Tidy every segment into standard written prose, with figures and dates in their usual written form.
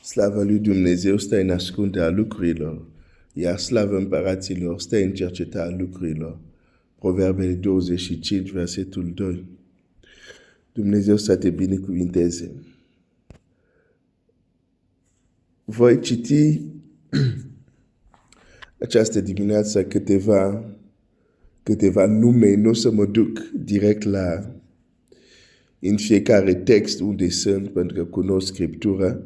Slava lui Dumnezeu stă în ascunderea lucrurilor, iar slavă împăraților stă în cercetarea lucrurilor. Proverbele 25, versetul 2. Dumnezeu să te binecuvinteze. Voi citi această dimineață câteva nume, nu o să mă duc direct în fiecare text unde sunt, pentru că cunosc Scriptura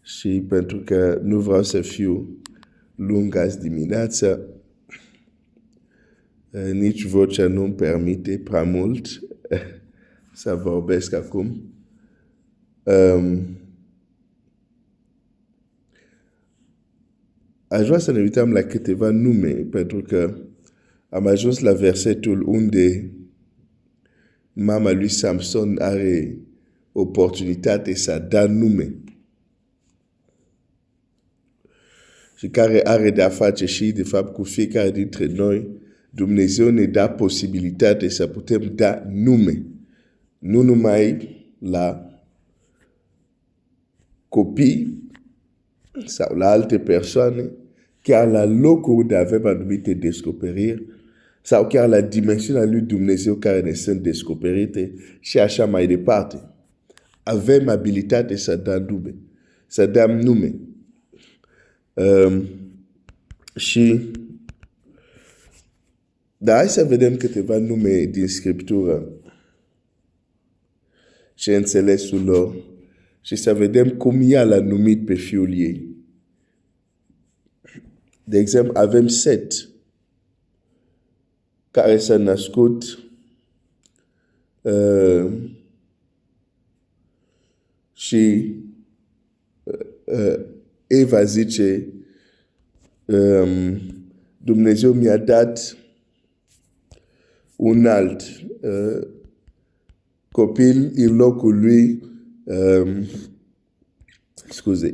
și pentru că nu vreau să fiu lung azi dimineață. Nici vocea nu-mi permite prea mult să vorbesc acum. Aș vrea să ne uităm la câteva nume, pentru că am ajuns la versetul unde mama lui Samson are oportunitate să dea nume și care are de-a face și, de fapt, cu fiecare dintre noi. Dumnezeu ne dă posibilitate să putem da nume, nu numai la copii sau la alte persoane, chiar la locuri unde avem anumite descoperiri, sau chiar la dimensiunea lui Dumnezeu care ne sunt descoperite și așa mai departe. Avem abilitate să dăm nume, să dăm nume. Dar hai să vedem câteva nume din Scriptură și înțelesul lor și să vedem cum ea l-a numit pe fiul ei. De exemplu, avem Set, care s-a născut și Eva zice, Dumnezeu mi-a dat un alt copil în locul lui,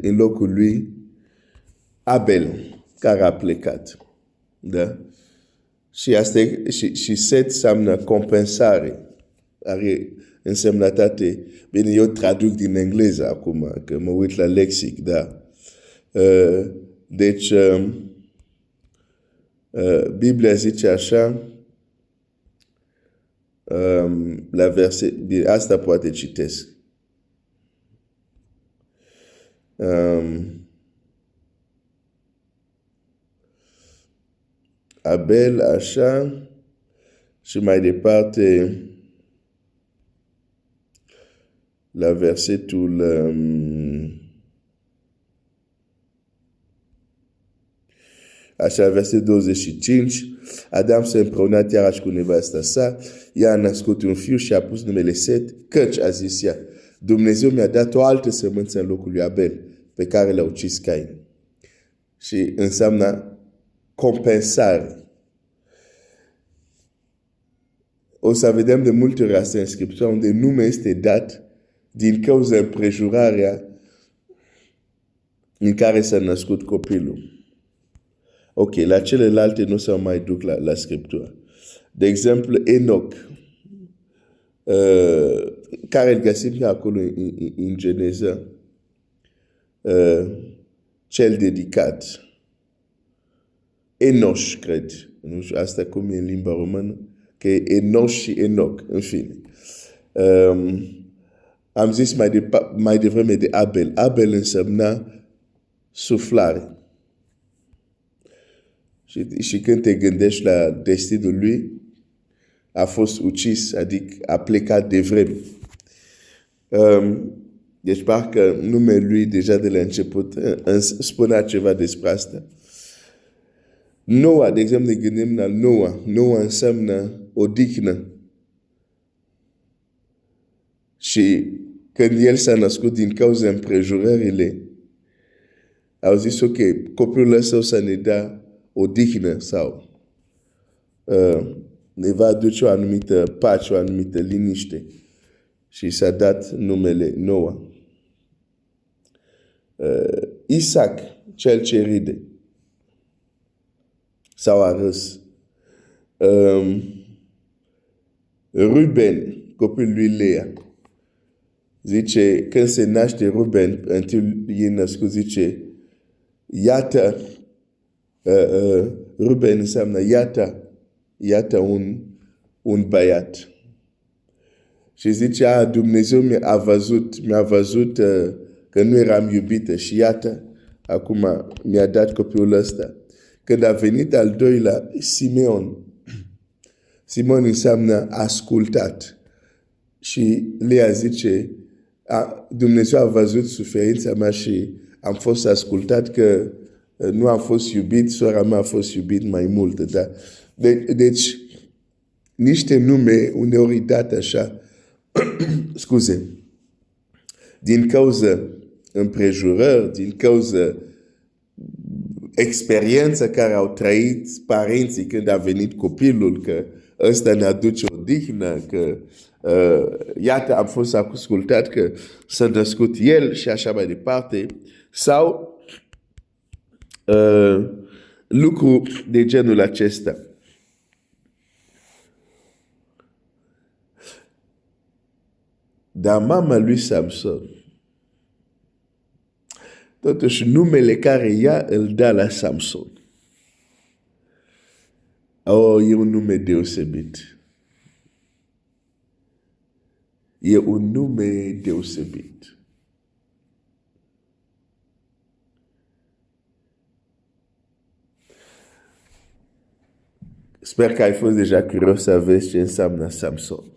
în locul lui Abel, care a plecat. Da? Și asta și Set înseamnă compensare. Are însemnătate. Bine, eu traduc din engleză acum, că mă uit la lexic, da. Deci, Biblia zice așa, la verset, asta poate citesc. Abel, așa, și mai departe, la versetul așa, versetul 25, Adam s-a împreunat iarăși cu nevasta sa, ea a născut un fiu și a pus numele Set, căci, a zis ea, Dumnezeu mi-a dat o altă sămânță în locul lui Abel, pe care l-a ucis Cain. Și înseamnă compensare. O să vedem de multe ori asta în Scriptură, unde nume este dat din cauza împrejurarea în care s-a născut copilul. Ok, la celelalte nu se mai duc la Scriptură. De exemplu, Enoch, care îl găsim acolo în Geneza, cel dedicat. Enoch, cred. Nu știu asta cum e în limba română, că e Enoch și Enoch, în fine. Am zis mai devreme de Abel. Abel însemna suflare. Și când te gândești la destinul lui, a fost ucis, adică a plecat de vreme. Deci parcă numele lui deja de la început spunea ceva despre asta. Noa, de exemplu, ne gândim la Noa. Noa înseamnă odihnă. Și când el s-a născut din cauza împrejurările, au zis, ok, copilul ăsta o să ne dea odihnă sau ne va aduce o anumită pace, o anumită liniște. Și s-a dat numele Noa. Isaac, cel ce ride, sau a râs. Ruben, copilul lui Lea. zice, când se naște Ruben, întâi e născut, zice, iată, Ruben înseamnă iată un băiat. Și zice, Dumnezeu mi-a văzut că nu eram iubită și iată, acum mi-a dat copilul ăsta. Când a venit al doilea, Simeon înseamnă ascultat. Și Lea zice, Dumnezeu a văzut suferința mea și am fost ascultat, că nu am fost iubit, sora mea a fost iubit mai mult. Da? Deci, niște nume uneori date așa, scuze, din cauza împrejurări, din cauza experiența care au trăit parenții când a venit copilul, că ăsta ne aduce odihnă, că iată, am fost ascultat că s-a născut el și așa mai departe, sau lucru de genul acesta. Dar mama lui Samson, totuși numele care ea îl dă la Samson, e un nume deosebit. E un nume deosebit. Sper că ai fost deja curios să vezi ce înseamnă Samson.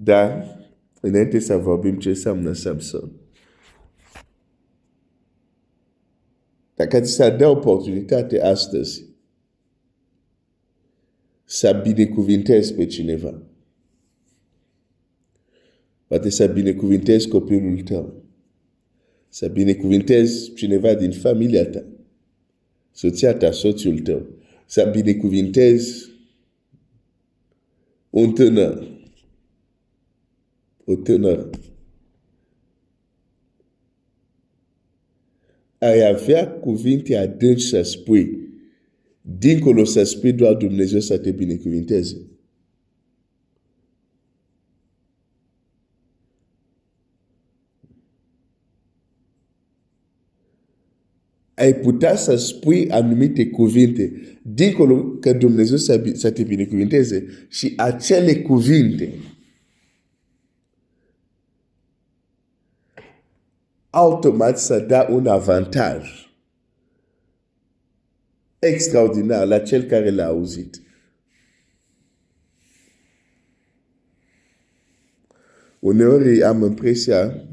Dar, înainte să vorbim ce înseamnă Samson, dacă ți s-a dat oportunitate astăzi să binecuvintezi pe cineva, poate să binecuvintezi copilul tău, să binecuvintezi cineva din familia ta, soția ta, soțul tău, să binecuvintezi un tânăr, o tânără. Ai avea cuvinte adânci să spui, dincolo să spui doar Dumnezeu să te binecuvinteze. Ai putea să spui anumite cuvinte, dincolo că Dumnezeu să te binecuvinteze, și acele cuvinte automat să dea un avantaj extraordinar la cel care l-a auzit. Uneori am impresia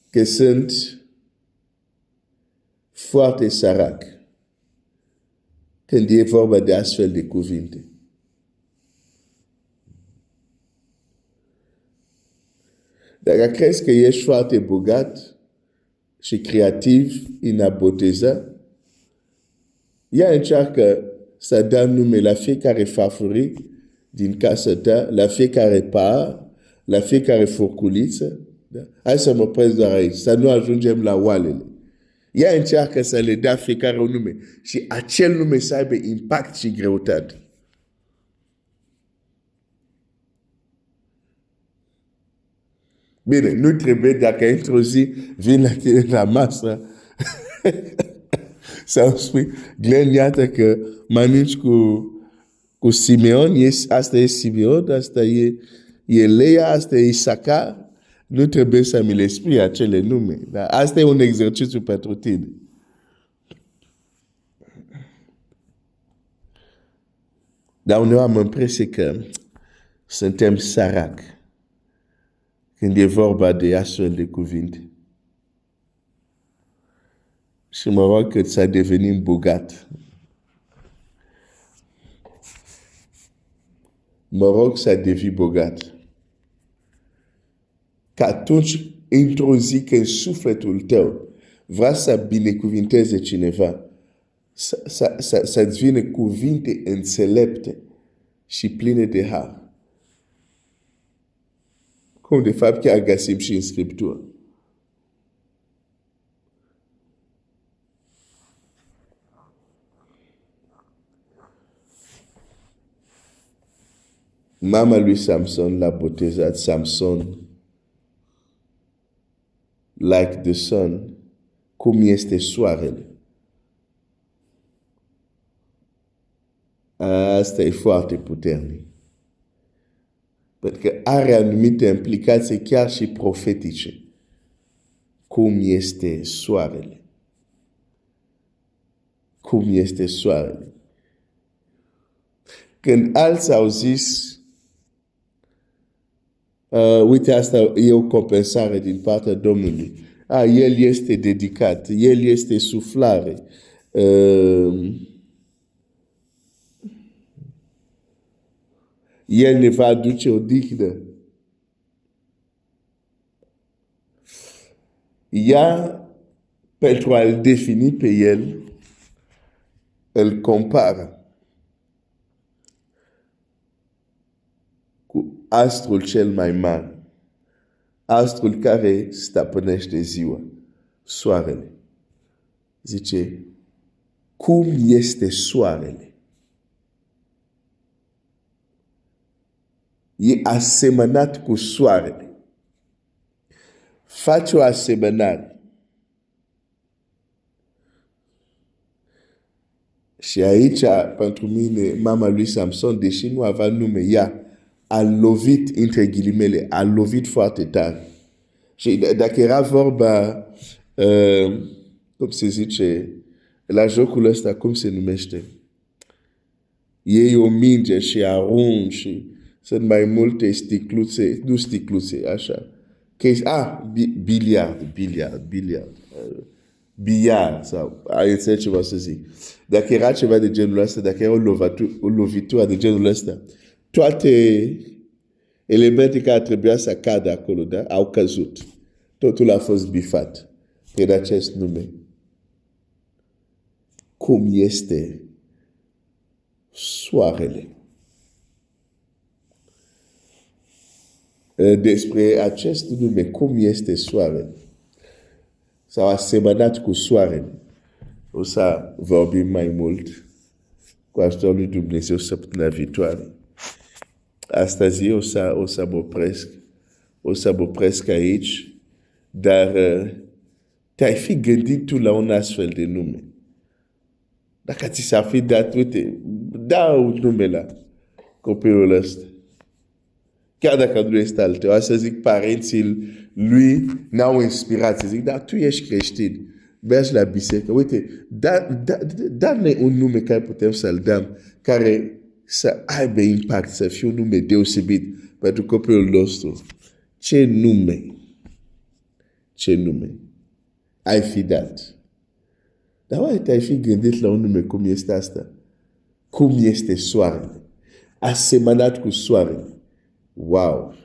că sunt foarte sărac când e vorba de astfel de cuvinte. Dacă crezi că ești foarte bogat și creativ în a boteza, ea încearcă să dea nume la fiecare farfurie din casa ta, la fiecare par, la fiecare furculiță. Da? Hai să mă opresc doar aici, să nu ajungem la oalele. Ea încearcă să le dea fiecare un nume și acel nume să aibă impact și greutate. Bine, nu trebuie, dacă într-o zi vin la tine la masă sau spui, Glenn, iată că mănânci cu Simeon, asta e Simeon, asta e Lea, asta e Isaacar, nu trebuie să mi le spui acele nume. Dar asta e un exercițiu pentru tine. Dar uneori am impresia că suntem săraci când e vorba de astfel de cuvinte. Și mă rog că să devenim bogat. Mă rog să devii bogat. Că atunci, într-o zi, când sufletul tău vrea să binecuvinteze cineva, să-ți vină cuvinte înțelepte și pline de har. Cum de fapt chiar găsim și în Scriptură. Mama lui Samson l-a botezat Samson, like the sun, cum este soarele. Asta e foarte puternic. Pentru că are anumite implicații chiar și profetice. Cum este soarele. Cum este soarele. Când alții au zis, uite, asta e o compensare din partea Domnului. El este dedicat, el este suflare. El ne va aduce o dignă. Ea, pentru a-l defini pe el, îl compară cu astrul cel mai mare, astrul care stăpânește ziua, soarele. Zice, cum este soarele? E asemănat cu soarele. Face o asemănare. Și aici, pentru mine, mama lui Samson, deși nu avea nume, ea a lovit, între ghilimele, a lovit foarte tare. Și dacă era vorba, cum se zice, la jocul ăsta, cum se numește? Iei o minge și arunci și sunt mai multe sticluțe, nu sticluțe, așa. Biliard, sau ai înțeles ce vreau să zic. Dacă era ceva de genul ăsta, dacă era o lovitură de genul ăsta, toate elemente care trebuia să cadă acolo, da, au căzut. Totul a fost bifat prin acest nume. Cum este soarele? Despre acest nume, cum este soarele, s-au asemănat cu soarele. O să vorbim mai mult cu ajutorul lui Dumnezeu săptămâna viitoare. Astăzi o să mă opresc aici, dar te-ai fi gândit tu la un astfel de nume. Dacă ți s-a fi dat, uite, dau nume la copilul ăsta. Chiar dacă nu este al tău, să zic, parenții lui n-au inspirație. Zic, dar tu ești creștin, mergi la biserică. Uite, da-ne un nume care putem să-l dăm, care să aibă impact, să fie un nume deosebit pentru copilul nostru. Ce nume? Ce nume ai fi dat? Dar oare te-ai fi gândit la un nume cum este asta? Cum este soarele? Asemănat cu soarele. Wow!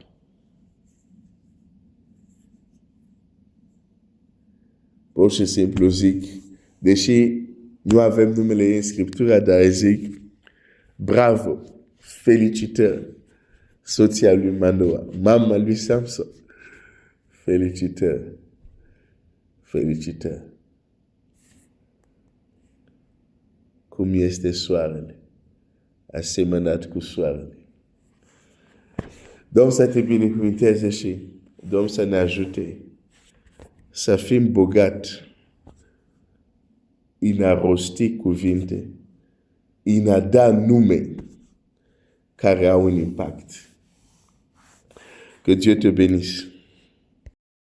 Pur și simplu zic, deși nu avem numele în Scriptura, dar zic, bravo, felicitări, soția lui Manoa, mama lui Samson, felicitări, felicitări. Cum este soarele, asemănat cu soarele. Domnul să te binecuvinteze și Domnul să ne ajute să fim bogat în a rosti cuvinte, în a da nume care au un impact. Que Dieu te bénisse.